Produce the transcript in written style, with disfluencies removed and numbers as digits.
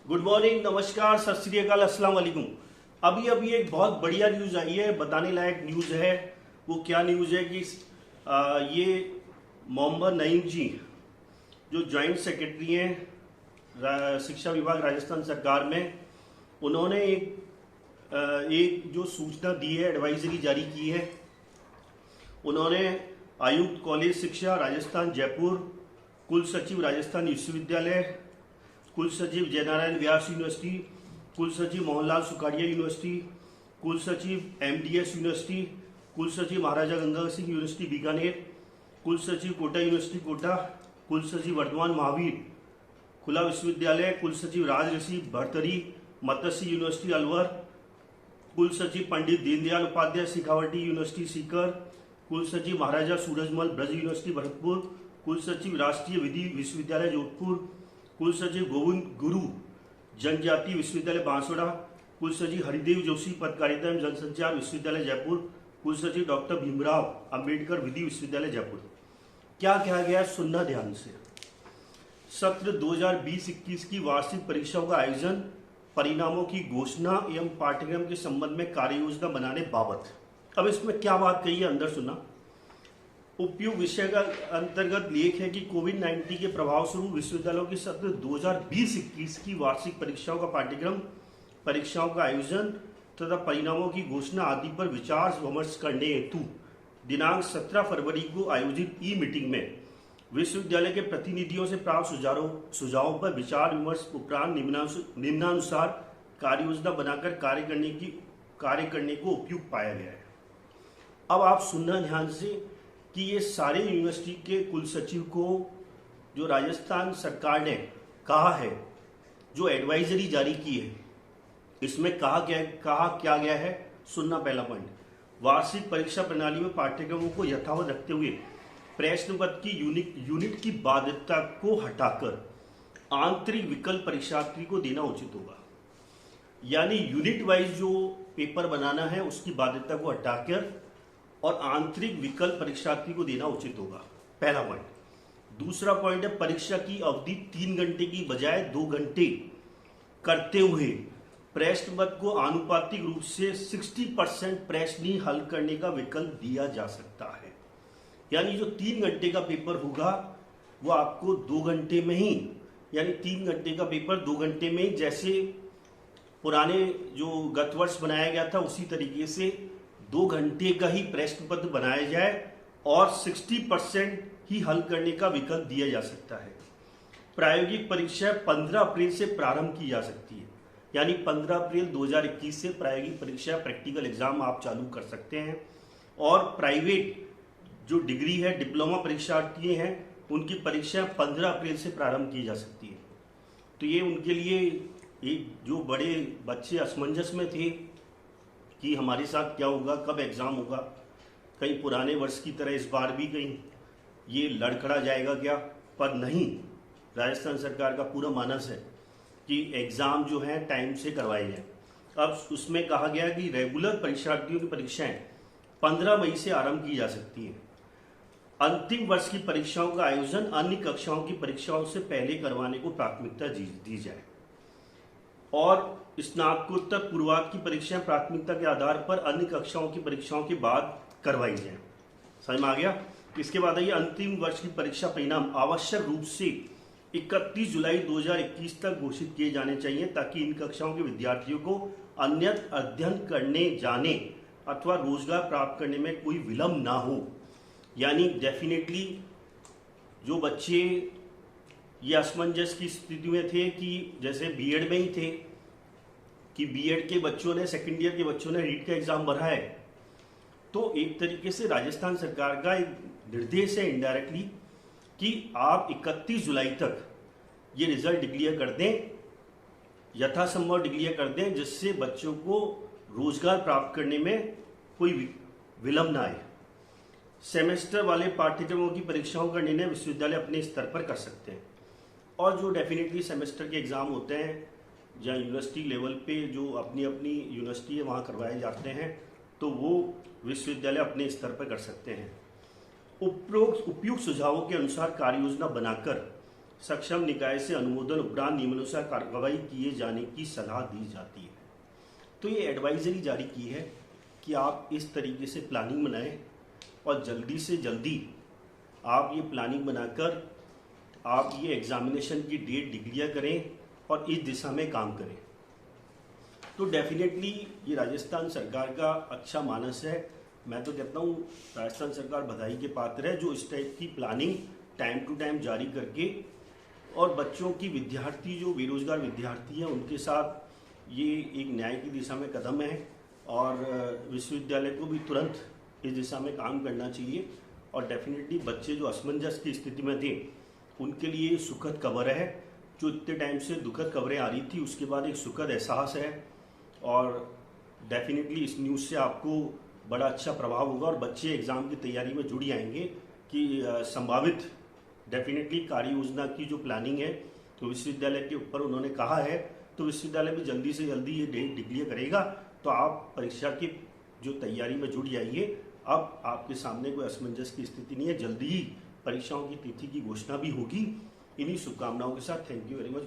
Good morning, नमस्कार, सत श्री अकाल, अस्सलाम वालेकुम। अभी एक बहुत बढ़िया न्यूज आई है, बताने लायक न्यूज है। वो क्या न्यूज है कि ये मोहम्मद नईम जी जो ज्वाइंट सेक्रेटरी हैं शिक्षा विभाग राजस्थान सरकार में, उन्होंने एक जो सूचना दी है, एडवाइजरी जारी की है। उन्होंने आयुक्त कॉलेज शिक्षा राजस्थान जयपुर, कुल सचिव राजस्थान विश्वविद्यालय, कुल सचिव जयनारायण व्यास यूनिवर्सिटी, कुल सचिव मोहनलाल सुखाड़िया यूनिवर्सिटी, कुल सचिव एमडीएस यूनिवर्सिटी, कुल सचिव महाराजा गंगा सिंह यूनिवर्सिटी बीकानेर, कुल सचिव कोटा यूनिवर्सिटी कोटा, कुल सचिव वर्धमान महावीर खुला विश्वविद्यालय, कुल सचिव राजऋषि भरतरी मत्स्य यूनिवर्सिटी अलवर, कुल सचिव पंडित दीनदयाल उपाध्याय शेखावटी यूनिवर्सिटी सीकर, कुल सचिव महाराजा सूरजमल ब्रज यूनिवर्सिटी भरतपुर, कुल सचिव राष्ट्रीय विधि विश्वविद्यालय जोधपुर, कुल सचिव गोविंद गुरु जनजाति विश्वविद्यालय बांसवाड़ा, कुल सचिव हरिदेव जोशी पत्रकारिता एवं जनसंचार विश्वविद्यालय जयपुर, कुल सचिव डॉक्टर भीमराव अंबेडकर विधि विश्वविद्यालय जयपुर। क्या कहा गया, सुनना ध्यान से। सत्र 2020-21 की वार्षिक परीक्षाओं का आयोजन, परिणामों की घोषणा एवं पाठ्यक्रम के संबंध में कार्य योजना बनाने बाबत। अब इसमें क्या बात कही है, अंदर सुना। उपयुक्त विषय का अंतर्गत लेख है कि कोविड-19 के प्रभाव स्वरूप विश्वविद्यालयों की सत्र 2020-21 की वार्षिक परीक्षाओं का पाठ्यक्रम, परीक्षाओं का आयोजन तथा परिणामों की घोषणा आदि पर विचार विमर्श करने हेतु दिनांक 17 फरवरी को आयोजित ई मीटिंग में विश्वविद्यालय के प्रतिनिधियों से प्राप्त सुझावों पर विचार विमर्श उपरांत निम्नानुसार कार्य योजना बनाकर कार्य करने को उपयुक्त पाया गया है। अब आप सुनना ध्यान से कि ये सारे यूनिवर्सिटी के कुल सचिव को जो राजस्थान सरकार ने कहा है, जो एडवाइजरी जारी की है, इसमें कहा क्या गया है, सुनना। पहला पॉइंट, वार्षिक परीक्षा प्रणाली में पाठ्यक्रमों को यथावत रखते हुए प्रश्न पत्र की यूनिट की बाध्यता को हटाकर आंतरिक विकल्प परीक्षार्थी को देना उचित होगा। यानी यूनिट वाइज जो पेपर बनाना है उसकी बाध्यता को हटाकर और आंतरिक विकल्प परीक्षार्थी को देना उचित होगा, पहला पॉइंट। दूसरा पॉइंट है, परीक्षा की अवधि 3 घंटे की बजाय 2 घंटे करते हुए प्रश्न पत्र को आनुपातिक रूप से 60% प्रश्न ही हल करने का विकल्प दिया जा सकता है। यानी जो 3 घंटे का पेपर होगा वो आपको 2 घंटे में ही, यानी 3 घंटे का पेपर 2 घंटे में, जैसे पुराने जो गत वर्ष बनाया गया था उसी तरीके से 2 घंटे का ही प्रश्न पत्र बनाया जाए और 60% ही हल करने का विकल्प दिया जा सकता है। प्रायोगिक परीक्षा 15 अप्रैल से प्रारंभ की जा सकती है। यानी 15 अप्रैल 2021 से प्रायोगिक परीक्षा, प्रैक्टिकल एग्जाम आप चालू कर सकते हैं। और प्राइवेट जो डिग्री है, डिप्लोमा परीक्षार्थी हैं, उनकी परीक्षा 15 अप्रैल से प्रारंभ की जा सकती है। तो ये उनके लिए एक जो बड़े बच्चे असमंजस में थे कि हमारे साथ क्या होगा, कब एग्ज़ाम होगा, कहीं पुराने वर्ष की तरह इस बार भी कहीं ये लड़खड़ा जाएगा क्या, पर नहीं, राजस्थान सरकार का पूरा मानस है कि एग्ज़ाम जो है टाइम से करवाए जाए। अब उसमें कहा गया कि रेगुलर परीक्षार्थियों की परीक्षाएं 15 मई से आरंभ की जा सकती हैं। अंतिम वर्ष की परीक्षाओं का आयोजन अन्य कक्षाओं की परीक्षाओं से पहले करवाने को प्राथमिकता दी जाए और स्नातकोत्तर पूर्वाध की परीक्षाएं प्राथमिकता के आधार पर अन्य कक्षाओं की परीक्षाओं के बाद करवाई जाए। समझ में आ गया। इसके बाद आइए, अंतिम वर्ष की परीक्षा परिणाम आवश्यक रूप से 31 जुलाई 2021 तक घोषित किए जाने चाहिए ताकि इन कक्षाओं के विद्यार्थियों को अन्यत्र अध्ययन करने जाने अथवा रोजगार प्राप्त करने में कोई विलंब ना हो। यानी डेफिनेटली जो बच्चे ये असमंजस की स्थिति में थे कि जैसे बीएड में ही थे कि बीएड के बच्चों ने, सेकेंड ईयर के बच्चों ने रीट का एग्जाम भरा है, तो एक तरीके से राजस्थान सरकार का एक निर्देश है इनडायरेक्टली कि आप 31 जुलाई तक ये रिजल्ट डिक्लेयर कर दें, यथासंभव डिक्लेयर कर दें, जिससे बच्चों को रोजगार प्राप्त करने में कोई विलंब ना आए। सेमेस्टर वाले पाठ्यक्रमों की परीक्षाओं का निर्णय विश्वविद्यालय अपने स्तर पर कर सकते हैं और जो डेफिनेटली सेमेस्टर के एग्जाम होते हैं जहाँ यूनिवर्सिटी लेवल पे जो अपनी अपनी यूनिवर्सिटी है वहाँ करवाए जाते हैं, तो वो विश्वविद्यालय अपने स्तर पर कर सकते हैं। उपयुक्त सुझावों के अनुसार कार्य योजना बनाकर सक्षम निकाय से अनुमोदन उपरांत नियमानुसार कार्रवाई किए जाने की सलाह दी जाती है। तो ये एडवाइजरी जारी की है कि आप इस तरीके से प्लानिंग बनाएं और जल्दी से जल्दी आप ये प्लानिंग बनाकर आप ये एग्जामिनेशन की डेट डिक्लेयर करें और इस दिशा में काम करें। तो डेफिनेटली ये राजस्थान सरकार का अच्छा मानस है। मैं तो कहता हूँ राजस्थान सरकार बधाई के पात्र है जो इस टाइप की प्लानिंग टाइम टू टाइम जारी करके और बच्चों की विद्यार्थी जो बेरोजगार विद्यार्थी हैं उनके साथ ये एक न्याय की दिशा में कदम है और विश्वविद्यालय को भी तुरंत इस दिशा में काम करना चाहिए। और डेफिनेटली बच्चे जो असमंजस की स्थिति में थे उनके लिए सुखद खबर है। जो इतने टाइम से दुखद खबरें आ रही थी उसके बाद एक सुखद एहसास है और डेफिनेटली इस न्यूज़ से आपको बड़ा अच्छा प्रभाव होगा और बच्चे एग्ज़ाम की तैयारी में जुड़ जाएंगे कि संभावित डेफिनेटली कार्य योजना की जो प्लानिंग है तो विश्वविद्यालय के ऊपर उन्होंने कहा है, तो विश्वविद्यालय भी जल्दी से जल्दी ये डेट डिक्लेयर करेगा तो आप परीक्षा की जो तैयारी में जुड़ जाइए। अब आपके सामने कोई असमंजस की स्थिति नहीं है, जल्दी ही परीक्षाओं की तिथि की घोषणा भी होगी। इन्हीं शुभकामनाओं के साथ थैंक यू वेरी मच।